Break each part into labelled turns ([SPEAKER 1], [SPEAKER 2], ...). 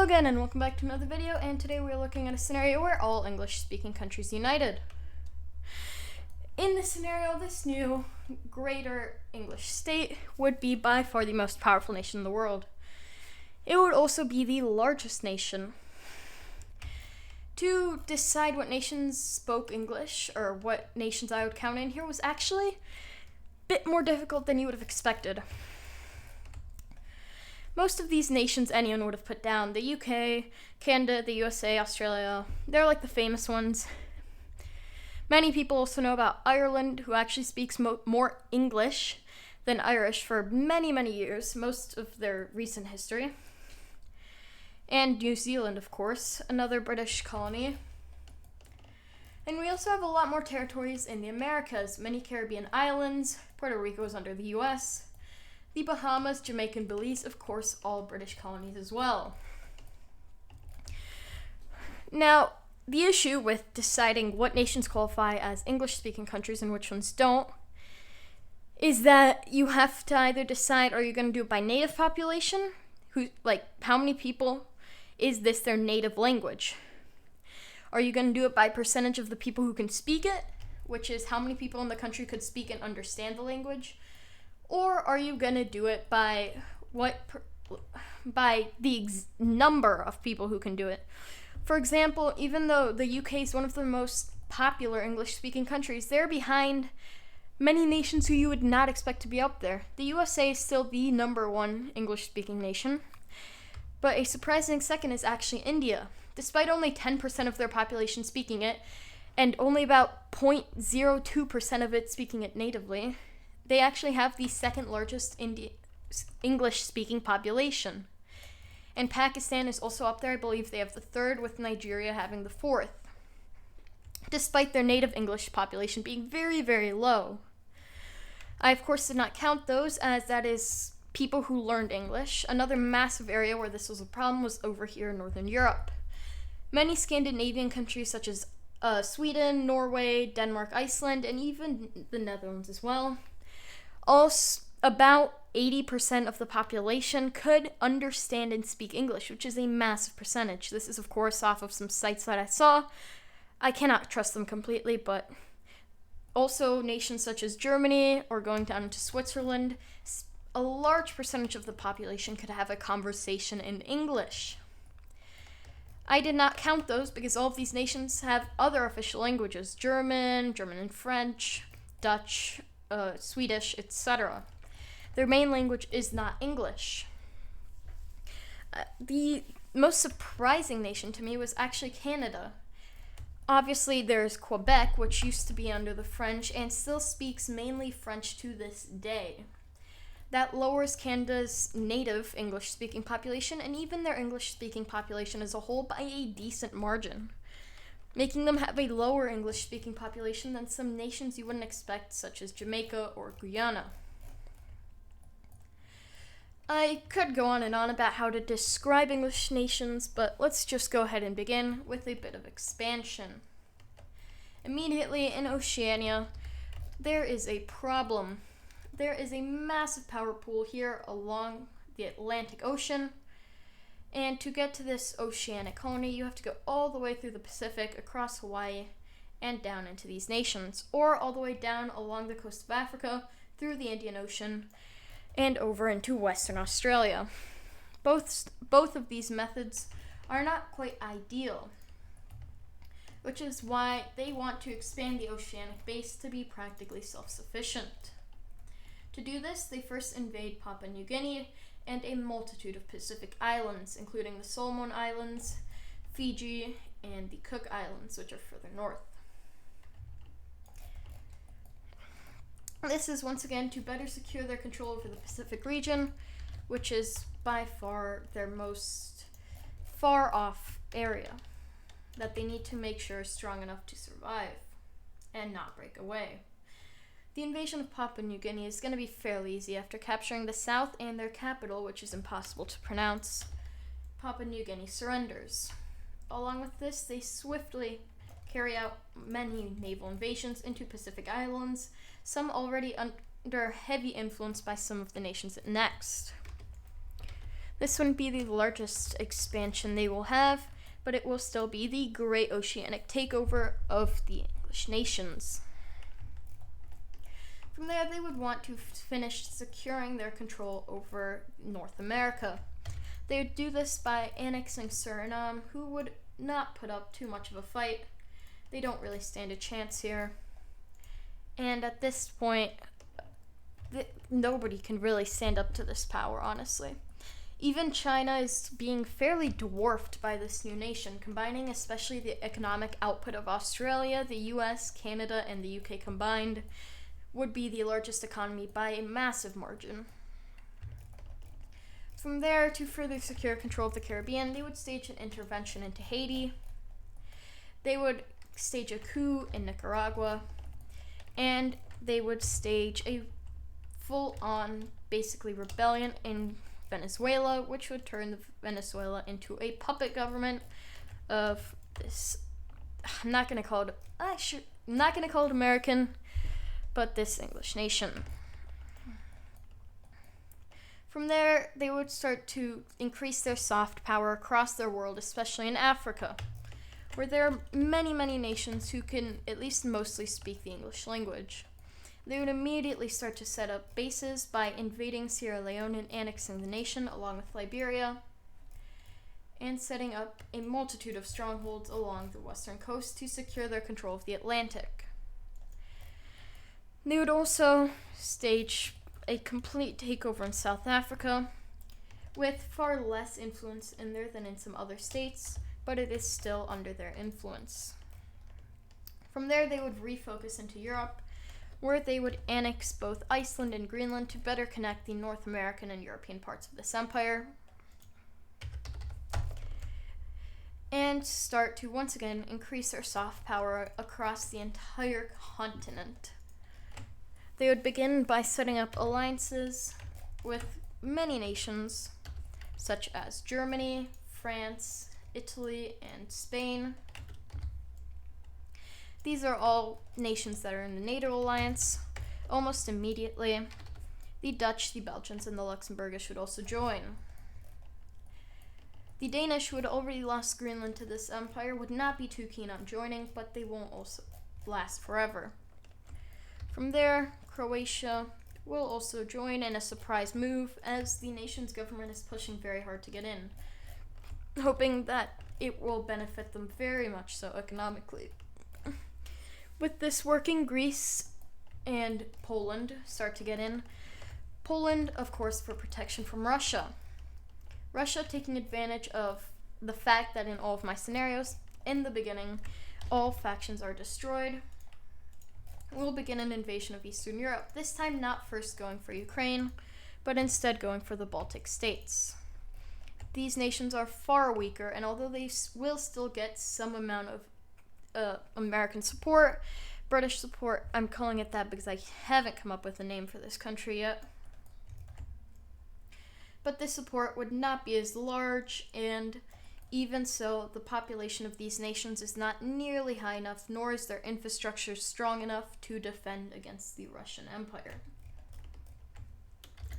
[SPEAKER 1] again, and welcome back to another video, and today we're looking at a scenario where all English-speaking countries united. In this scenario, this new greater English state would be by far the most powerful nation in the world. It would also be the largest nation. To decide what nations spoke English, or what nations I would count in here, was actually a bit more difficult than you would have expected. Most of these nations anyone would have put down, the UK, Canada, the USA, Australia, they're like the famous ones. Many people also know about Ireland, who actually speaks more English than Irish for many, many years, most of their recent history. And New Zealand, of course, another British colony. And we also have a lot more territories in the Americas, many Caribbean islands, Puerto Rico is under the US, the Bahamas, Jamaica, and Belize, of course, all British colonies as well. Now, the issue with deciding what nations qualify as English-speaking countries and which ones don't is that you have to either decide, are you going to do it by native population? How many people is this their native language? Are you going to do it by percentage of the people who can speak it, which is how many people in the country could speak and understand the language? Or are you going to do it by the number of people who can do it? For example, even though the UK is one of the most popular English-speaking countries, they're behind many nations who you would not expect to be up there. The USA is still the number one English-speaking nation, but a surprising second is actually India. Despite only 10% of their population speaking it, and only about 0.02% of it speaking it natively, they actually have the second largest English-speaking population. And Pakistan is also up there. I believe they have the third, with Nigeria having the fourth, despite their native English population being very, very low. I, of course, did not count those, as that is people who learned English. Another massive area where this was a problem was over here in Northern Europe. Many Scandinavian countries, such as Sweden, Norway, Denmark, Iceland, and even the Netherlands as well, about 80% of the population could understand and speak English, which is a massive percentage. This is, of course, off of some sites that I saw. I cannot trust them completely, but also nations such as Germany or going down into Switzerland, a large percentage of the population could have a conversation in English. I did not count those because all of these nations have other official languages: German and French, Dutch, Swedish, etc. Their main language is not English. The most surprising nation to me was actually Canada. Obviously, there's Quebec, which used to be under the French and still speaks mainly French to this day. That lowers Canada's native English-speaking population and even their English-speaking population as a whole by a decent margin, making them have a lower English-speaking population than some nations you wouldn't expect, such as Jamaica or Guyana. I could go on and on about how to describe English nations, but let's just go ahead and begin with a bit of expansion. Immediately in Oceania, there is a problem. There is a massive power pool here along the Atlantic Ocean, and to get to this oceanic colony, you have to go all the way through the Pacific, across Hawaii, and down into these nations, or all the way down along the coast of Africa, through the Indian Ocean, and over into Western Australia. Both of these methods are not quite ideal, which is why they want to expand the oceanic base to be practically self-sufficient. To do this, they first invade Papua New Guinea and a multitude of Pacific islands, including the Solomon Islands, Fiji, and the Cook Islands, which are further north. This is once again to better secure their control over the Pacific region, which is by far their most far off area that they need to make sure is strong enough to survive and not break away. The invasion of Papua New Guinea is going to be fairly easy after capturing the south and their capital, which is impossible to pronounce. Papua New Guinea surrenders. Along with this, they swiftly carry out many naval invasions into Pacific islands, some already under heavy influence by some of the nations next. This wouldn't be the largest expansion they will have, but it will still be the great oceanic takeover of the English nations. From there, they would want to finish securing their control over North America. They would do this by annexing Suriname, who would not put up too much of a fight. They don't really stand a chance here. And at this point, nobody can really stand up to this power, honestly. Even China is being fairly dwarfed by this new nation, combining especially the economic output of Australia, the US, Canada, and the UK combined would be the largest economy by a massive margin. From there, to further secure control of the Caribbean, they would stage an intervention into Haiti. They would stage a coup in Nicaragua, and they would stage a full-on, basically, rebellion in Venezuela, which would turn Venezuela into a puppet government of this. I'm not gonna call it American, but this English nation. From there, they would start to increase their soft power across their world, especially in Africa, where there are many, many nations who can at least mostly speak the English language. They would immediately start to set up bases by invading Sierra Leone and annexing the nation along with Liberia, and setting up a multitude of strongholds along the western coast to secure their control of the Atlantic. They would also stage a complete takeover in South Africa, with far less influence in there than in some other states, but it is still under their influence. From there, they would refocus into Europe, where they would annex both Iceland and Greenland to better connect the North American and European parts of this empire, and start to once again increase their soft power across the entire continent. They would begin by setting up alliances with many nations, such as Germany, France, Italy, and Spain. These are all nations that are in the NATO alliance. Almost immediately, the Dutch, the Belgians, and the Luxembourgish would also join. The Danish, who had already lost Greenland to this empire, would not be too keen on joining, but they won't also last forever. From there, Croatia will also join in a surprise move, as the nation's government is pushing very hard to get in, hoping that it will benefit them very much so economically. With this working, Greece and Poland start to get in. Poland, of course, for protection from Russia. Russia taking advantage of the fact that in all of my scenarios, in the beginning, all factions are destroyed, will begin an invasion of Eastern Europe, this time not first going for Ukraine, but instead going for the Baltic states. These nations are far weaker, and although they will still get some amount of American support, British support, I'm calling it that because I haven't come up with a name for this country yet, but this support would not be as large, and even so, the population of these nations is not nearly high enough, nor is their infrastructure strong enough to defend against the Russian Empire.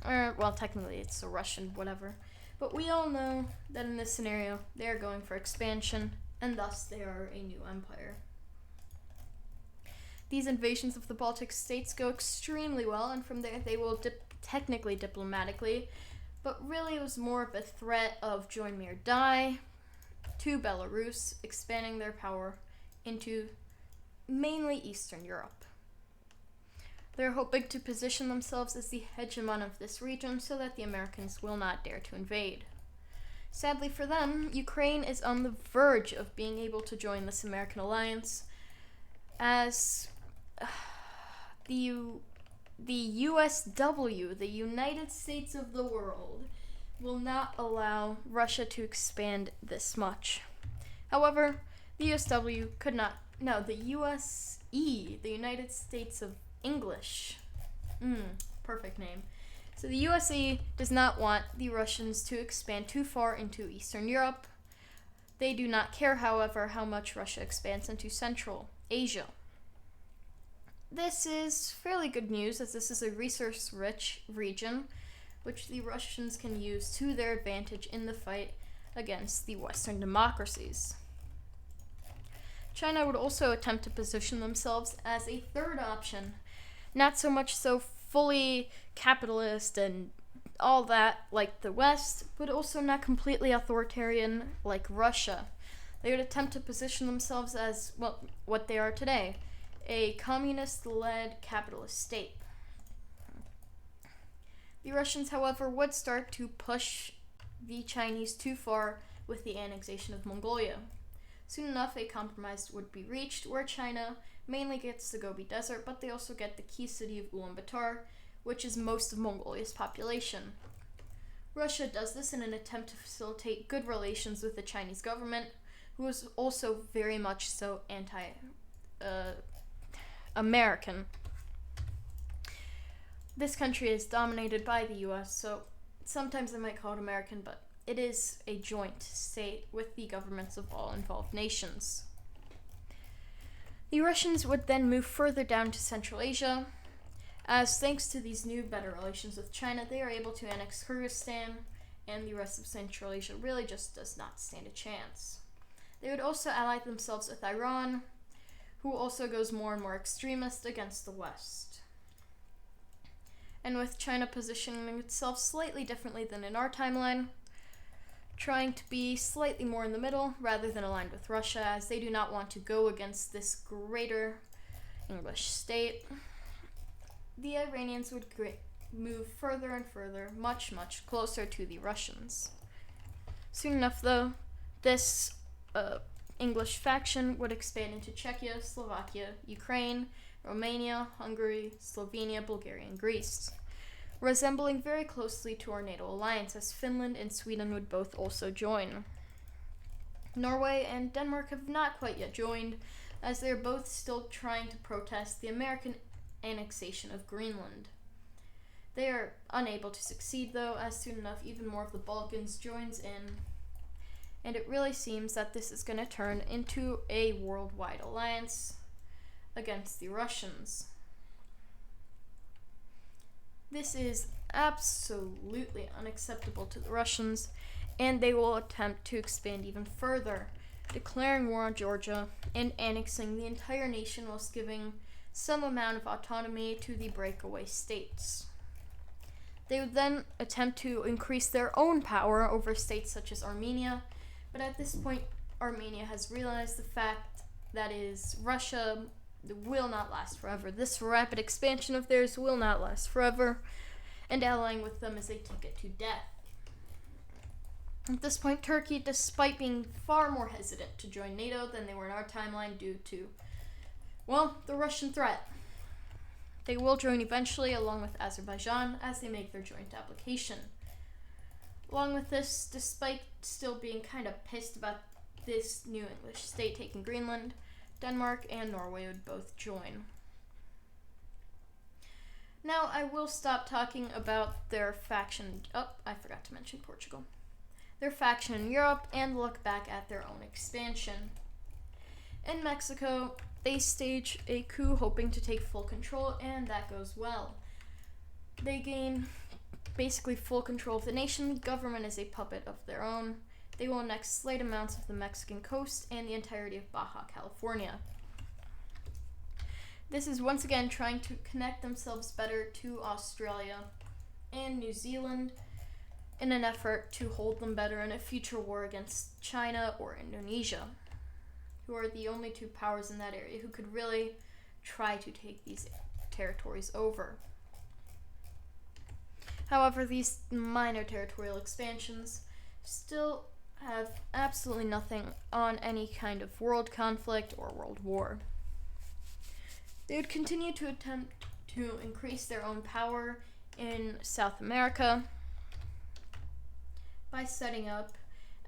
[SPEAKER 1] Well, technically it's a Russian whatever, but we all know that in this scenario, they are going for expansion, and thus they are a new empire. These invasions of the Baltic states go extremely well, and from there they will technically diplomatically, but really it was more of a threat of join me or die to Belarus, expanding their power into mainly Eastern Europe. They're hoping to position themselves as the hegemon of this region so that the Americans will not dare to invade. Sadly for them, Ukraine is on the verge of being able to join this American alliance, as the USW, the United States of the world, will not allow Russia to expand this much. However, the USW could not, no, the USE, the United States of English, perfect name. So the USE does not want the Russians to expand too far into Eastern Europe. They do not care, however, how much Russia expands into Central Asia. This is fairly good news, as this is a resource-rich region which the Russians can use to their advantage in the fight against the Western democracies. China would also attempt to position themselves as a third option, not so much so fully capitalist and all that like the West, but also not completely authoritarian like Russia. They would attempt to position themselves as, well, what they are today, a communist-led capitalist state. The Russians, however, would start to push the Chinese too far with the annexation of Mongolia. Soon enough, a compromise would be reached where China mainly gets the Gobi Desert, but they also get the key city of Ulaanbaatar, which is most of Mongolia's population. Russia does this in an attempt to facilitate good relations with the Chinese government, who is also very much so anti-American. This country is dominated by the US, so sometimes I might call it American, but it is a joint state with the governments of all involved nations. The Russians would then move further down to Central Asia, as thanks to these new better relations with China, they are able to annex Kyrgyzstan, and the rest of Central Asia really just does not stand a chance. They would also ally themselves with Iran, who also goes more and more extremist against the West. And with China positioning itself slightly differently than in our timeline, trying to be slightly more in the middle rather than aligned with Russia, as they do not want to go against this greater English state, the Iranians would move further and further, much, much closer to the Russians. Soon enough, though, this English faction would expand into Czechia, Slovakia, Ukraine, Romania, Hungary, Slovenia, Bulgaria, and Greece, resembling very closely to our NATO alliance, as Finland and Sweden would both also join. Norway and Denmark have not quite yet joined, as they are both still trying to protest the American annexation of Greenland. They are unable to succeed, though, as soon enough even more of the Balkans joins in, and it really seems that this is going to turn into a worldwide alliance against the Russians. This is absolutely unacceptable to the Russians, and they will attempt to expand even further, declaring war on Georgia and annexing the entire nation whilst giving some amount of autonomy to the breakaway states. They would then attempt to increase their own power over states such as Armenia, but at this point, Armenia has realized the fact that is Russia will not last forever. This rapid expansion of theirs will not last forever, and allying with them is a ticket to death. At this point, Turkey, despite being far more hesitant to join NATO than they were in our timeline due to, well, the Russian threat, they will join eventually along with Azerbaijan as they make their joint application. Along with this, despite still being kind of pissed about this new English state taking Greenland, Denmark and Norway would both join. Now, I will stop talking about their faction. Oh, I forgot to mention Portugal. Their faction in Europe, and look back at their own expansion. In Mexico, they stage a coup hoping to take full control, and that goes well. They gain basically full control of the nation. The government is a puppet of their own. They will annex slight amounts of the Mexican coast and the entirety of Baja California. This is once again trying to connect themselves better to Australia and New Zealand in an effort to hold them better in a future war against China or Indonesia, who are the only two powers in that area who could really try to take these territories over. However, these minor territorial expansions still have absolutely nothing on any kind of world conflict or world war. They would continue to attempt to increase their own power in South America by setting up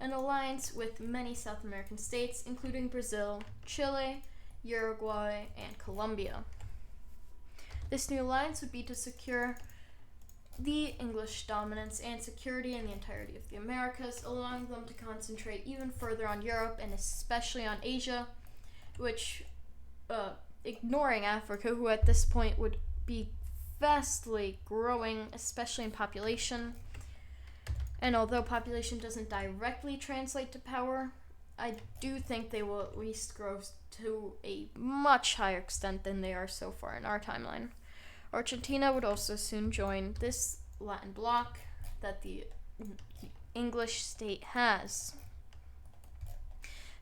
[SPEAKER 1] an alliance with many South American states, including Brazil, Chile, Uruguay, and Colombia. This new alliance would be to secure the English dominance and security in the entirety of the Americas, allowing them to concentrate even further on Europe and especially on Asia, which, ignoring Africa, who at this point would be vastly growing, especially in population. And although population doesn't directly translate to power, I do think they will at least grow to a much higher extent than they are so far in our timeline. Argentina would also soon join this Latin bloc that the English state has.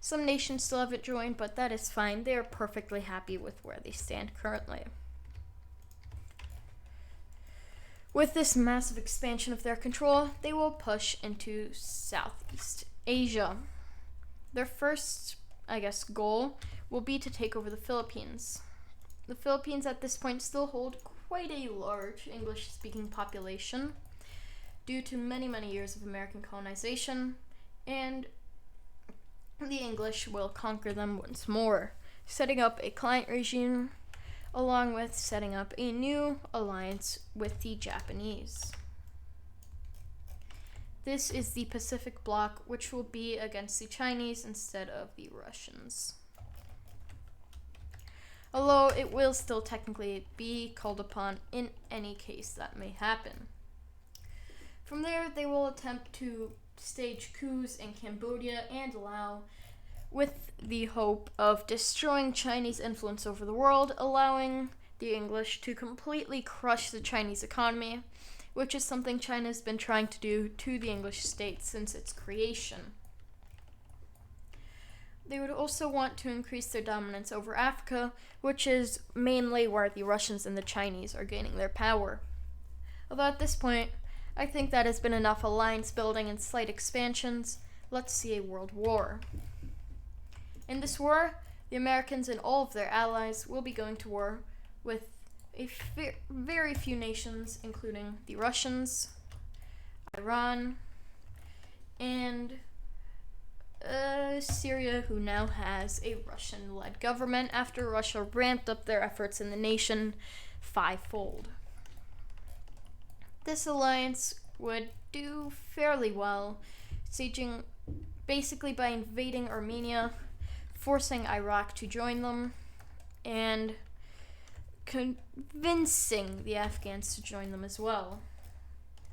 [SPEAKER 1] Some nations still haven't joined, but that is fine. They are perfectly happy with where they stand currently. With this massive expansion of their control, they will push into Southeast Asia. Their first, goal will be to take over the Philippines. The Philippines at this point still hold quite a large English-speaking population due to many, many years of American colonization, and the English will conquer them once more, setting up a client regime along with setting up a new alliance with the Japanese. This is the Pacific Bloc, which will be against the Chinese instead of the Russians. Although it will still technically be called upon in any case that may happen. From there, they will attempt to stage coups in Cambodia and Laos with the hope of destroying Chinese influence over the world, allowing the English to completely crush the Chinese economy, which is something China has been trying to do to the English state since its creation. They would also want to increase their dominance over Africa, which is mainly where the Russians and the Chinese are gaining their power. Although at this point, I think that has been enough alliance building and slight expansions. Let's see a world war. In this war, the Americans and all of their allies will be going to war with very few nations, including the Russians, Iran, and Syria, who now has a Russian-led government after Russia ramped up their efforts in the nation fivefold. This alliance would do fairly well, sieging basically by invading Armenia, forcing Iraq to join them, and convincing the Afghans to join them as well.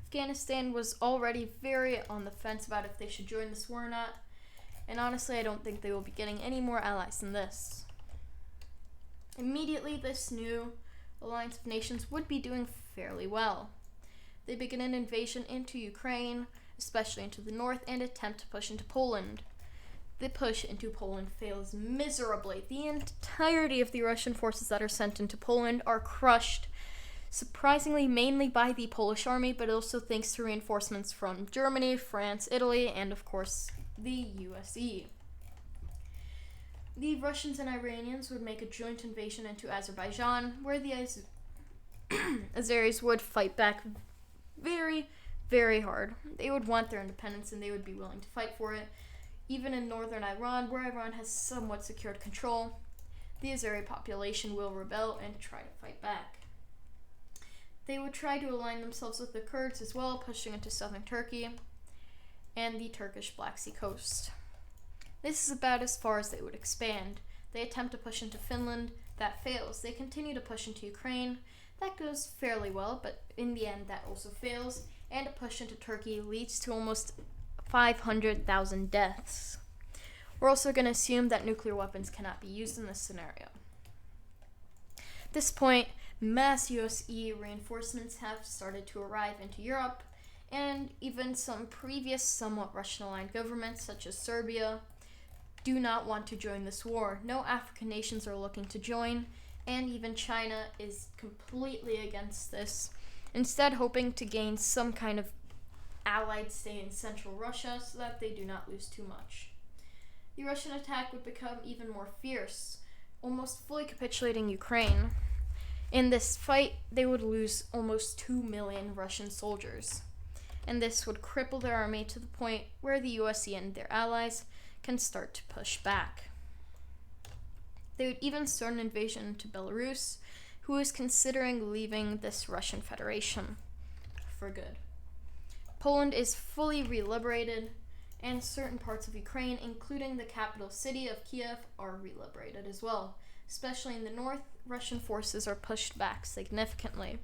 [SPEAKER 1] Afghanistan was already very on the fence about if they should join this war or not, and honestly I don't think they will be getting any more allies than this. Immediately, this new alliance of nations would be doing fairly well. They begin an invasion into Ukraine, especially into the north, and attempt to push into Poland. The push into Poland fails miserably. The entirety of the Russian forces that are sent into Poland are crushed, surprisingly mainly by the Polish army, but also thanks to reinforcements from Germany, France, Italy, and of course the USE. The Russians and Iranians would make a joint invasion into Azerbaijan, where the Azeris would fight back very, very hard. They would want their independence and they would be willing to fight for it. Even in northern Iran, where Iran has somewhat secured control, the Azeri population will rebel and try to fight back. They would try to align themselves with the Kurds as well, pushing into southern Turkey and the Turkish Black Sea coast. This is about as far as they would expand. They attempt to push into Finland. That fails. They continue to push into Ukraine. That goes fairly well, but in the end that also fails. And a push into Turkey leads to almost 500,000 deaths. We're also going to assume that nuclear weapons cannot be used in this scenario. At this point, mass USE reinforcements have started to arrive into Europe, and even some previous somewhat Russian-aligned governments, such as Serbia, do not want to join this war. No African nations are looking to join, and even China is completely against this, instead hoping to gain some kind of allied state in central Russia so that they do not lose too much. The Russian attack would become even more fierce, almost fully capitulating Ukraine. In this fight, they would lose almost 2 million Russian soldiers, and this would cripple their army to the point where the USE and their allies can start to push back. They would even start an invasion to Belarus, who is considering leaving this Russian Federation for good. Poland is fully reliberated, and certain parts of Ukraine, including the capital city of Kiev, are reliberated as well. Especially in the north, Russian forces are pushed back significantly.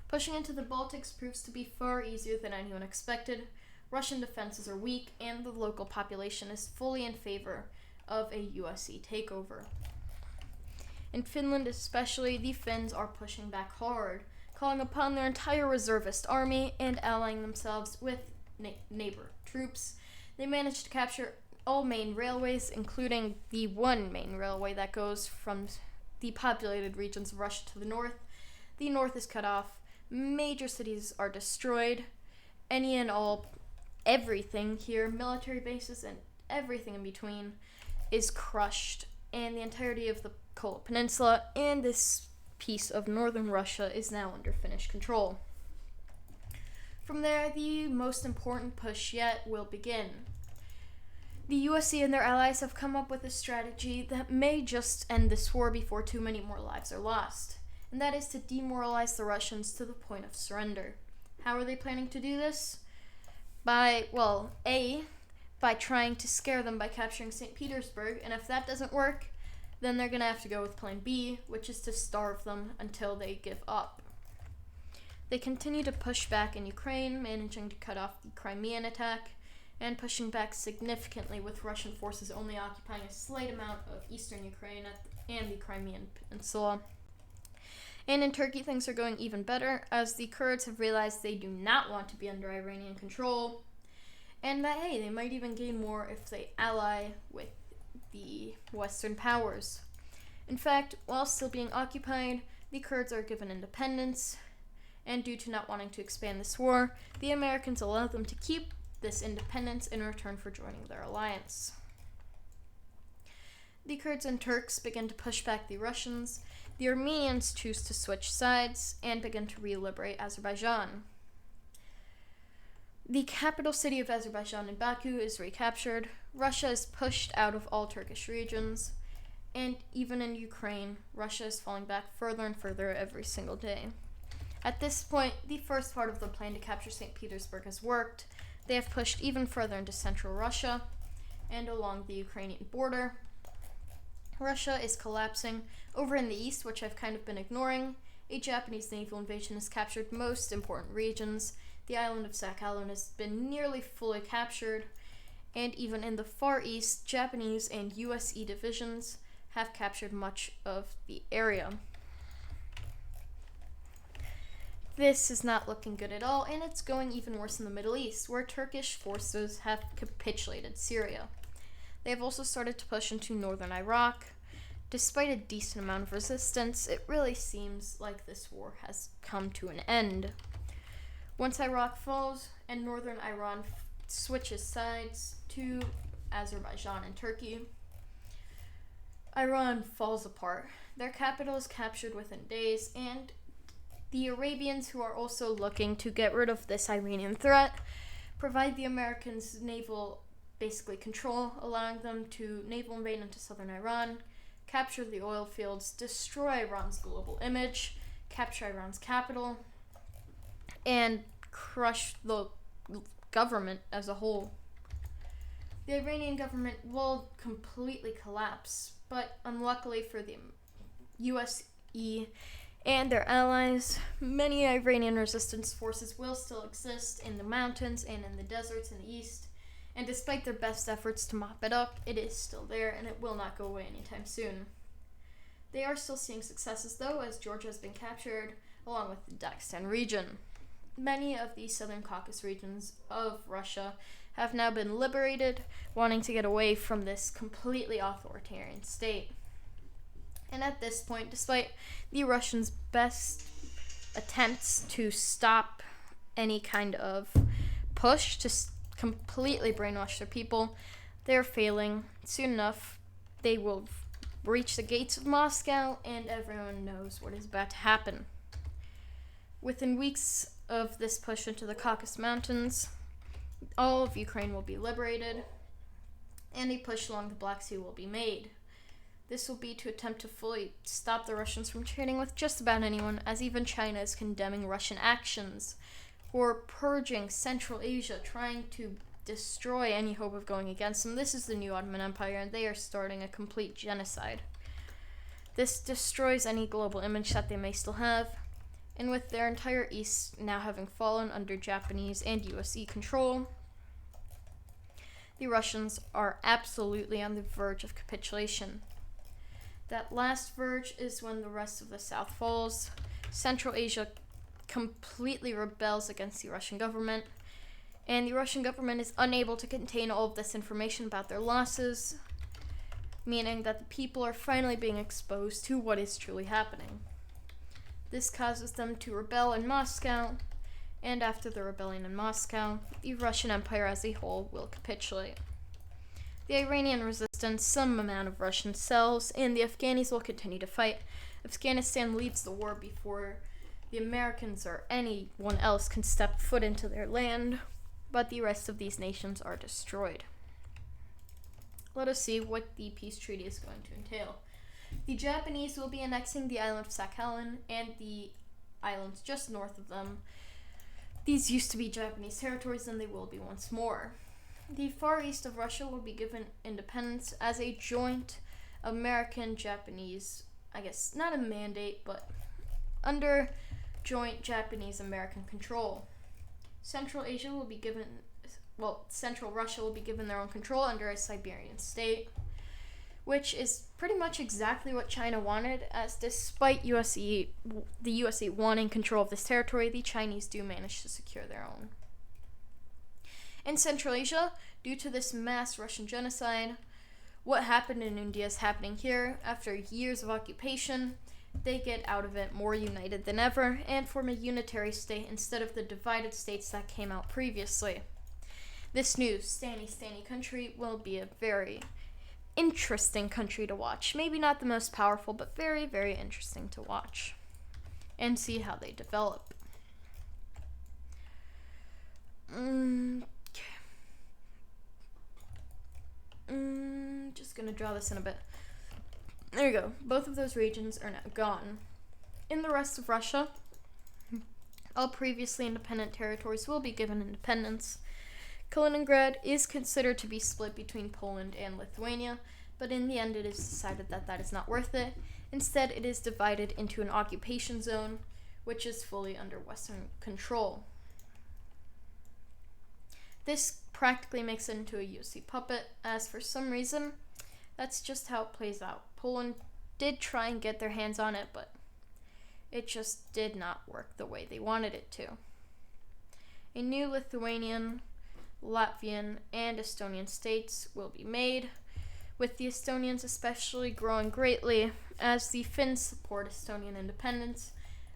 [SPEAKER 1] Pushing into the Baltics proves to be far easier than anyone expected. Russian defenses are weak, and the local population is fully in favor of a USE takeover. In Finland especially, the Finns are pushing back hard, calling upon their entire reservist army and allying themselves with neighbor troops. They managed to capture all main railways, including the one main railway that goes from the populated regions of Russia to the north. The north is cut off, major cities are destroyed, any and all, everything here, military bases and everything in between, is crushed, and the entirety of the Kola Peninsula and this piece of northern Russia is now under Finnish control. From there, the most important push yet will begin. The USE and their allies have come up with a strategy that may just end this war before too many more lives are lost, and that is to demoralize the Russians to the point of surrender. How are they planning to do this? By trying to scare them by capturing St. Petersburg, and if that doesn't work, then they're going to have to go with plan B, which is to starve them until they give up. They continue to push back in Ukraine, managing to cut off the Crimean attack, and pushing back significantly with Russian forces only occupying a slight amount of eastern Ukraine and the Crimean Peninsula. And in Turkey, things are going even better, as the Kurds have realized they do not want to be under Iranian control, and that, hey, they might even gain more if they ally with the Western powers. In fact, while still being occupied, the Kurds are given independence, and due to not wanting to expand this war, the Americans allow them to keep this independence in return for joining their alliance. The Kurds and Turks begin to push back the Russians. The Armenians choose to switch sides and begin to re-liberate Azerbaijan. The capital city of Azerbaijan in Baku is recaptured. Russia is pushed out of all Turkish regions. And even in Ukraine, Russia is falling back further and further every single day. At this point, the first part of the plan to capture St. Petersburg has worked. They have pushed even further into central Russia and along the Ukrainian border. Russia is collapsing. Over in the east, which I've kind of been ignoring, a Japanese naval invasion has captured most important regions. The island of Sakhalin has been nearly fully captured, and even in the far east, Japanese and USE divisions have captured much of the area. This is not looking good at all, and it's going even worse in the Middle East, where Turkish forces have capitulated Syria. They have also started to push into northern Iraq. Despite a decent amount of resistance, it really seems like this war has come to an end. Once Iraq falls and northern Iran switches sides to Azerbaijan and Turkey, Iran falls apart. Their capital is captured within days, and the Arabians, who are also looking to get rid of this Iranian threat, provide the Americans naval control, allowing them to naval invade into southern Iran, capture the oil fields, destroy Iran's global image, capture Iran's capital, and crush the government as a whole. The Iranian government will completely collapse, but unluckily for the USE and their allies, many Iranian resistance forces will still exist in the mountains and in the deserts in the east, and despite their best efforts to mop it up, it is still there and it will not go away anytime soon. They are still seeing successes though, as Georgia has been captured, along with the Dagestan region. Many of the southern Caucasus regions of Russia have now been liberated, wanting to get away from this completely authoritarian state. And at this point, despite the Russians' best attempts to stop any kind of push to completely brainwash their people, they're failing. Soon enough, they will reach the gates of Moscow, and everyone knows what is about to happen. Within weeks of this push into the Caucasus Mountains, all of Ukraine will be liberated, and a push along the Black Sea will be made. This will be to attempt to fully stop the Russians from trading with just about anyone, as even China is condemning Russian actions for purging Central Asia, trying to destroy any hope of going against them. This is the new Ottoman Empire, and they are starting a complete genocide. This destroys any global image that they may still have, And with their entire east now having fallen under Japanese and USE control, the Russians are absolutely on the verge of capitulation. That last verge is when the rest of the South falls. Central Asia completely rebels against the Russian government, and the Russian government is unable to contain all of this information about their losses, meaning that the people are finally being exposed to what is truly happening. This causes them to rebel in Moscow, and after the rebellion in Moscow, the Russian Empire as a whole will capitulate. The Iranian resistance, some amount of Russian cells, and the Afghanis will continue to fight. Afghanistan leads the war before the Americans or anyone else can step foot into their land, but the rest of these nations are destroyed. Let us see what the peace treaty is going to entail. The Japanese will be annexing the island of Sakhalin and the islands just north of them. These used to be Japanese territories, and they will be once more. The far east of Russia will be given independence as a joint American-Japanese, I guess not a mandate, but under joint Japanese-American control. Central Russia will be given their own control under a Siberian state, which is pretty much exactly what China wanted, as despite the USE wanting control of this territory, the Chinese do manage to secure their own. In Central Asia, due to this mass Russian genocide, what happened in India is happening here. After years of occupation, they get out of it more united than ever and form a unitary state instead of the divided states that came out previously. This new Stani country will be a very interesting country to watch. Maybe not the most powerful, but very, very interesting to watch and see how they develop. Just gonna draw this in a bit. There you go. Both of those regions are now gone. In the rest of Russia, all previously independent territories will be given independence. Kaliningrad is considered to be split between Poland and Lithuania, but in the end it is decided that that is not worth it. Instead, it is divided into an occupation zone, which is fully under Western control. This practically makes it into a USE puppet, as for some reason, that's just how it plays out. Poland did try and get their hands on it, but it just did not work the way they wanted it to. A new Lithuanian, Latvian, and Estonian states will be made, with the Estonians especially growing greatly as the Finns support Estonian independence,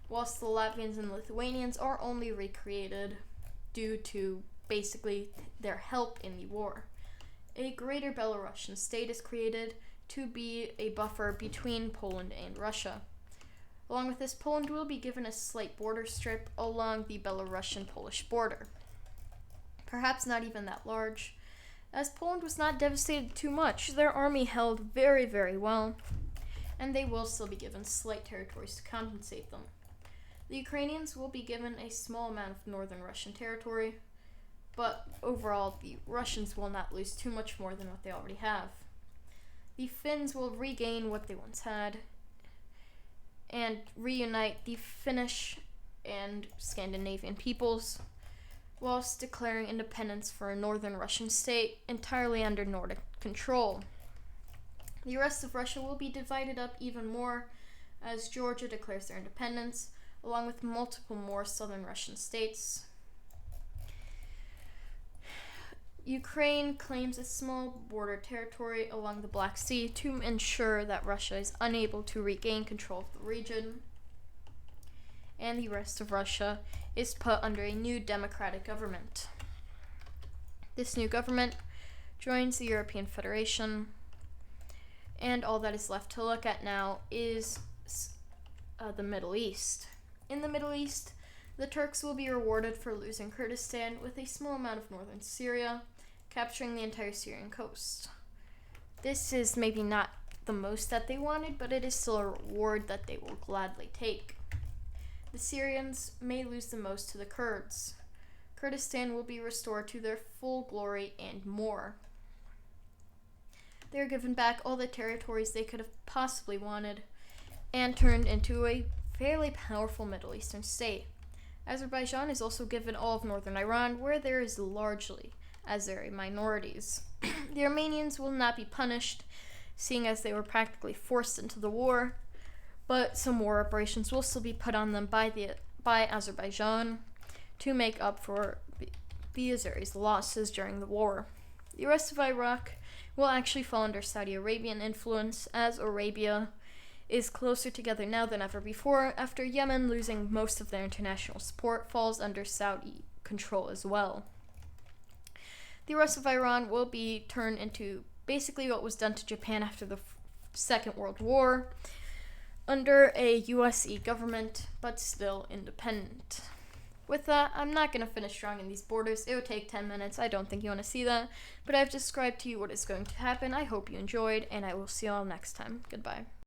[SPEAKER 1] whilst the Latvians and Lithuanians are only recreated due to basically their help in the war. A greater Belarusian state is created to be a buffer between Poland and Russia. Along with this, Poland will be given a slight border strip along the Belarusian-Polish border. Perhaps not even that large, as Poland was not devastated too much. Their army held very, very well, and they will still be given slight territories to compensate them. The Ukrainians will be given a small amount of northern Russian territory, but overall, the Russians will not lose too much more than what they already have. The Finns will regain what they once had and reunite the Finnish and Scandinavian peoples, whilst declaring independence for a northern Russian state entirely under Nordic control. The rest of Russia will be divided up even more as Georgia declares their independence, along with multiple more southern Russian states. Ukraine claims a small border territory along the Black Sea to ensure that Russia is unable to regain control of the region. And the rest of Russia is put under a new democratic government. This new government joins the European Federation, and all that is left to look at now is the Middle East. In the Middle East, the Turks will be rewarded for losing Kurdistan with a small amount of northern Syria, capturing the entire Syrian coast. This is maybe not the most that they wanted, but it is still a reward that they will gladly take. The Syrians may lose the most to the Kurds. Kurdistan will be restored to their full glory and more. They are given back all the territories they could have possibly wanted and turned into a fairly powerful Middle Eastern state. Azerbaijan is also given all of northern Iran, where there is largely Azeri minorities. The Armenians will not be punished, seeing as they were practically forced into the war, but some war reparations will still be put on them by Azerbaijan to make up for the Azeris' losses during the war. The rest of Iraq will actually fall under Saudi Arabian influence, as Arabia is closer together now than ever before, after Yemen losing most of their international support falls under Saudi control as well. The rest of Iran will be turned into basically what was done to Japan after the Second World War, under a USE government, but still independent. With that, I'm not going to finish drawing in these borders. It would take 10 minutes. I don't think you want to see that, but I've described to you what is going to happen. I hope you enjoyed, and I will see you all next time. Goodbye.